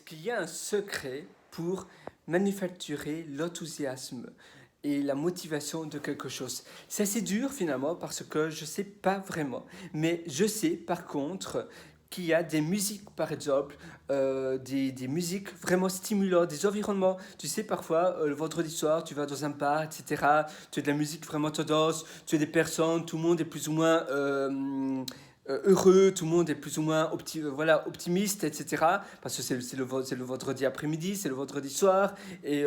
qu'il y a un secret pour manufacturer l'enthousiasme et la motivation de quelque chose. C'est assez dur finalement parce que je ne sais pas vraiment. Mais je sais par contre qu'il y a des musiques par exemple, des musiques vraiment stimulantes, des environnements. Tu sais parfois le vendredi soir tu vas dans un bar, etc. Tu as de la musique vraiment tendance, tu as des personnes, tout le monde est plus ou moins heureux, tout le monde est plus ou moins voilà, optimiste, etc. Parce que c'est le vendredi après-midi, c'est le vendredi soir, et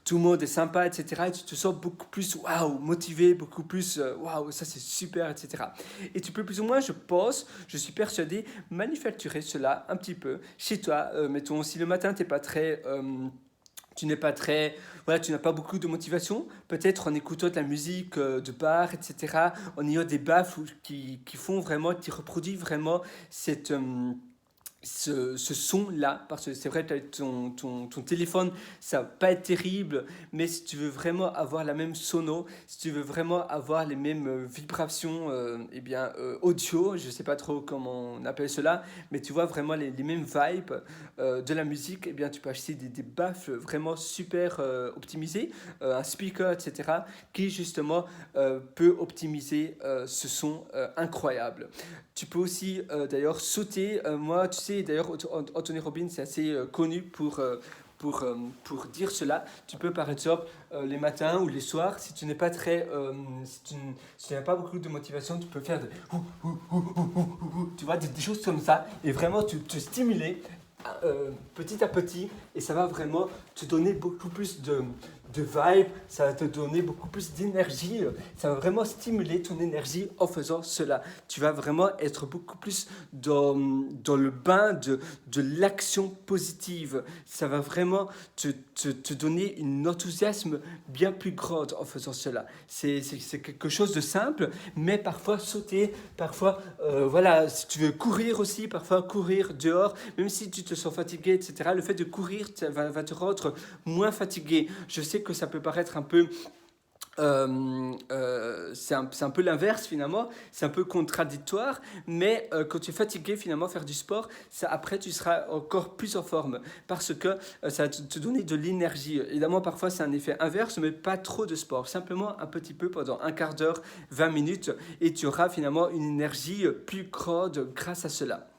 tout le monde est sympa, etc. Et tu te sens beaucoup plus waouh, motivé, beaucoup plus waouh, ça c'est super, etc. Et tu peux plus ou moins, je pense, je suis persuadé, manufacturer cela un petit peu chez toi. Mettons, si le matin t'es pas très tu n'es pas très, voilà, tu n'as pas beaucoup de motivation, peut-être en écoutant de la musique de bar, etc., en ayant des baffes qui font vraiment, qui reproduisent vraiment cette, ce son-là, parce que c'est vrai que ton téléphone, ça va pas être terrible, mais si tu veux vraiment avoir la même sono, si tu veux vraiment avoir les mêmes vibrations eh bien, audio, je sais pas trop comment on appelle cela, mais tu vois vraiment les mêmes vibes de la musique, eh bien, tu peux acheter des baffles vraiment super optimisés, un speaker, etc., qui justement peut optimiser ce son incroyable. Tu peux aussi d'ailleurs sauter. Moi, tu sais, d'ailleurs, Anthony Robbins c'est assez connu pour dire cela. Tu peux par exemple les matins ou les soirs, si tu n'es pas très, si tu n'as pas beaucoup de motivation, tu peux faire tu vois, des choses comme ça et vraiment te stimuler petit à petit et ça va vraiment te donner beaucoup plus de vibe, ça va te donner beaucoup plus d'énergie, ça va vraiment stimuler ton énergie en faisant cela. Tu vas vraiment être beaucoup plus dans le bain de l'action positive. Ça va vraiment te donner un enthousiasme bien plus grand en faisant cela. C'est quelque chose de simple, mais parfois sauter, parfois, voilà, si tu veux courir aussi, parfois courir dehors, même si tu te sens fatigué, etc., le fait de courir va te rendre moins fatigué. Je sais que ça peut paraître un peu c'est un peu l'inverse finalement, c'est un peu contradictoire, mais quand tu es fatigué finalement faire du sport, ça, après tu seras encore plus en forme parce que ça va te donner de l'énergie. Évidemment parfois c'est un effet inverse, mais pas trop de sport, simplement un petit peu pendant un quart d'heure, 20 minutes et tu auras finalement une énergie plus grande grâce à cela.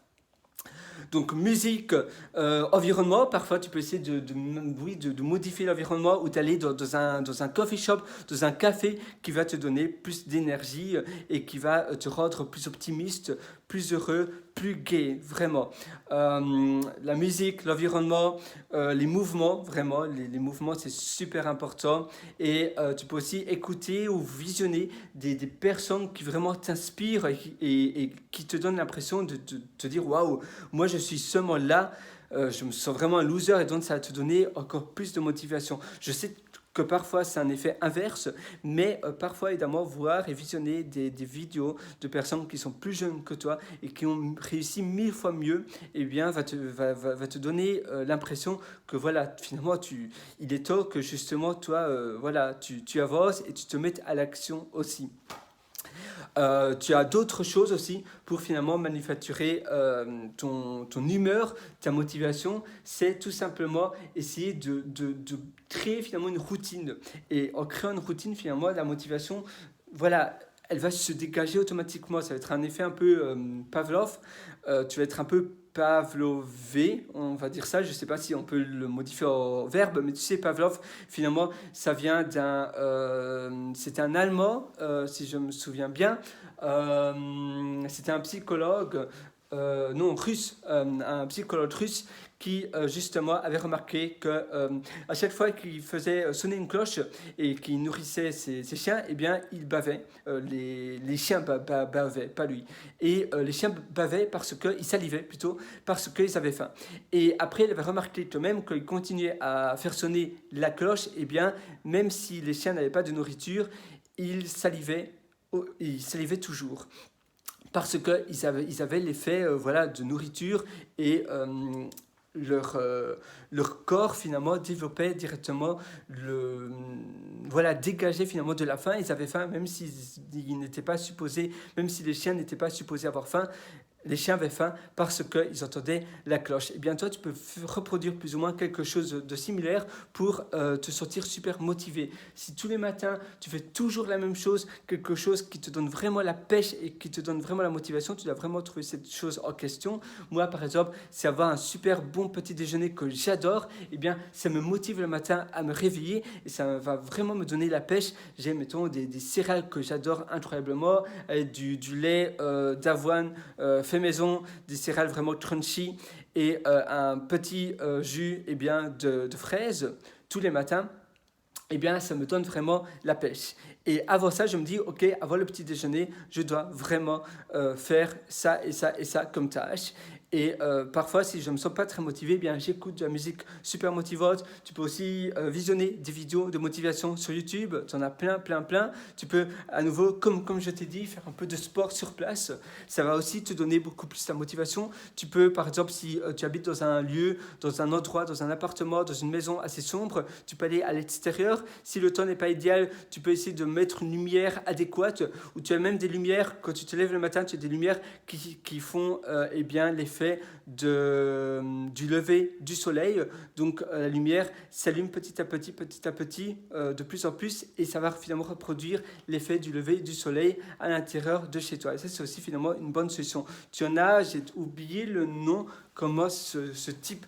Donc musique, environnement, parfois tu peux essayer oui, de modifier l'environnement ou d'aller dans un coffee shop, dans un café qui va te donner plus d'énergie et qui va te rendre plus optimiste, plus heureux, plus gai, vraiment. La musique, l'environnement, les mouvements, vraiment, les mouvements c'est super important et tu peux aussi écouter ou visionner des personnes qui vraiment t'inspirent et qui te donnent l'impression de te dire waouh, moi je suis seulement là, je me sens vraiment un loser et donc ça va te donner encore plus de motivation. Je sais que parfois c'est un effet inverse, mais parfois évidemment voir et visionner des vidéos de personnes qui sont plus jeunes que toi et qui ont réussi 1000 fois mieux, eh bien va te donner l'impression que voilà, finalement il est temps que justement toi, voilà, tu avances et tu te mettes à l'action aussi. Tu as d'autres choses aussi pour finalement manufacturer ton humeur, ta motivation. C'est tout simplement essayer de créer finalement une routine. Et en créant une routine, finalement, la motivation, voilà, elle va se dégager automatiquement. Ça va être un effet un peu Pavlov. Tu vas être un peu pavlové, on va dire ça. Je ne sais pas si on peut le modifier en verbe, mais tu sais, Pavlov, finalement, ça vient d'un. C'était un Allemand, si je me souviens bien. C'était un psychologue. Non, russe, un psychologue russe qui justement avait remarqué que à chaque fois qu'il faisait sonner une cloche et qu'il nourrissait ses chiens, eh bien il bavait. Les chiens bavaient, pas lui. Et les chiens bavaient parce qu'ils salivaient plutôt, parce qu'ils avaient faim. Et après, il avait remarqué que même quand il continuait à faire sonner la cloche, eh bien même si les chiens n'avaient pas de nourriture, ils salivaient toujours parce qu'ils avaient l'effet voilà, de nourriture et leur corps finalement développait directement voilà, dégageait finalement de la faim. Ils avaient faim même s'ils n'étaient pas supposés, même si les chiens n'étaient pas supposés avoir faim. les chiens avaient faim parce qu'ils entendaient la cloche. Et bien toi, tu peux reproduire plus ou moins quelque chose de similaire pour te sentir super motivé. Si tous les matins, tu fais toujours la même chose, quelque chose qui te donne vraiment la pêche et qui te donne vraiment la motivation, tu dois vraiment trouver cette chose en question. Moi, par exemple, c'est avoir un super bon petit déjeuner que j'adore. Eh bien, ça me motive le matin à me réveiller et ça va vraiment me donner la pêche. J'ai, mettons, des céréales que j'adore incroyablement, du lait d'avoine fait maison, des céréales vraiment crunchy et un petit jus eh bien, de fraises tous les matins. Eh bien, ça me donne vraiment la pêche. Et avant ça, je me dis, ok, avant le petit déjeuner, je dois vraiment faire ça et ça et ça comme tâche. Et parfois, si je ne me sens pas très motivé, eh bien, j'écoute de la musique super motivante. Tu peux aussi visionner des vidéos de motivation sur YouTube. Tu en as plein, plein, plein. Tu peux, à nouveau, comme je t'ai dit, faire un peu de sport sur place. Ça va aussi te donner beaucoup plus de motivation. Tu peux, par exemple, si tu habites dans un lieu, dans un endroit, dans un appartement, dans une maison assez sombre, tu peux aller à l'extérieur. Si le temps n'est pas idéal, tu peux essayer de mettre une lumière adéquate. Ou tu as même des lumières, quand tu te lèves le matin, tu as des lumières qui font eh bien, l'effet du lever du soleil. Donc la lumière s'allume petit à petit, de plus en plus, et ça va finalement reproduire l'effet du lever du soleil à l'intérieur de chez toi. Et ça, c'est aussi finalement une bonne solution. Tu en as, j'ai oublié le nom, comment ce type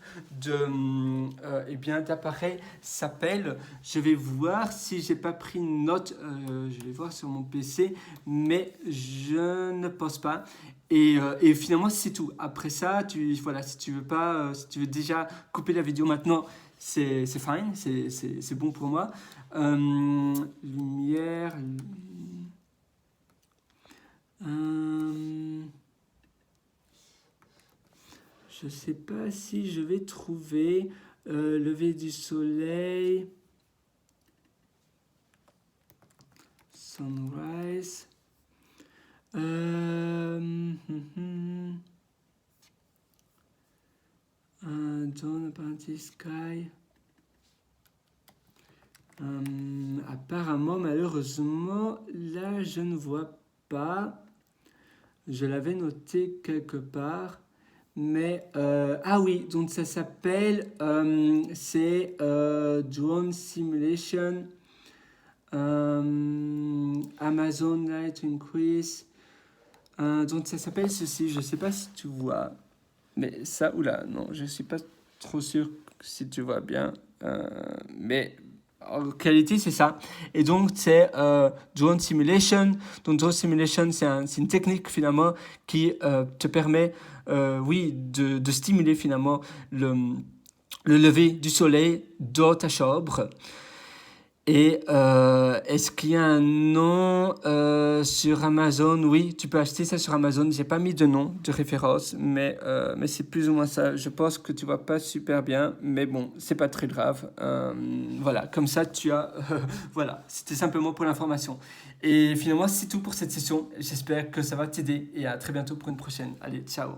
eh bien, d'appareil s'appelle. Je vais voir si j'ai pas pris une note, je vais voir sur mon PC, mais je ne pense pas. Et finalement, c'est tout. Après ça, voilà, si tu veux déjà couper la vidéo maintenant, c'est fine, c'est bon pour moi. Lumière. Je sais pas si je vais trouver lever du soleil. Sunrise. Dawn upon the sky. Apparemment, malheureusement, là, je ne vois pas. Je l'avais noté quelque part. Mais, ah oui, donc ça s'appelle, c'est Drone Simulation, Amazon Light Increase. Donc ça s'appelle ceci, je ne sais pas si tu vois. Mais ça, oula, non, je ne suis pas trop sûr si tu vois bien. Mais en qualité, c'est ça. Et donc, c'est Drone Simulation. Donc, Drone Simulation, c'est une technique, finalement, qui te permet, oui, de stimuler, finalement, le lever du soleil dans ta chambre. Et est-ce qu'il y a un nom sur Amazon? Oui, tu peux acheter ça sur Amazon. J'ai pas mis de nom de référence, mais c'est plus ou moins ça. Je pense que tu vois pas super bien, mais bon, c'est pas très grave. Voilà, comme ça tu as... voilà, c'était simplement pour l'information. Et finalement, c'est tout pour cette session. J'espère que ça va t'aider et à très bientôt pour une prochaine. Allez, ciao!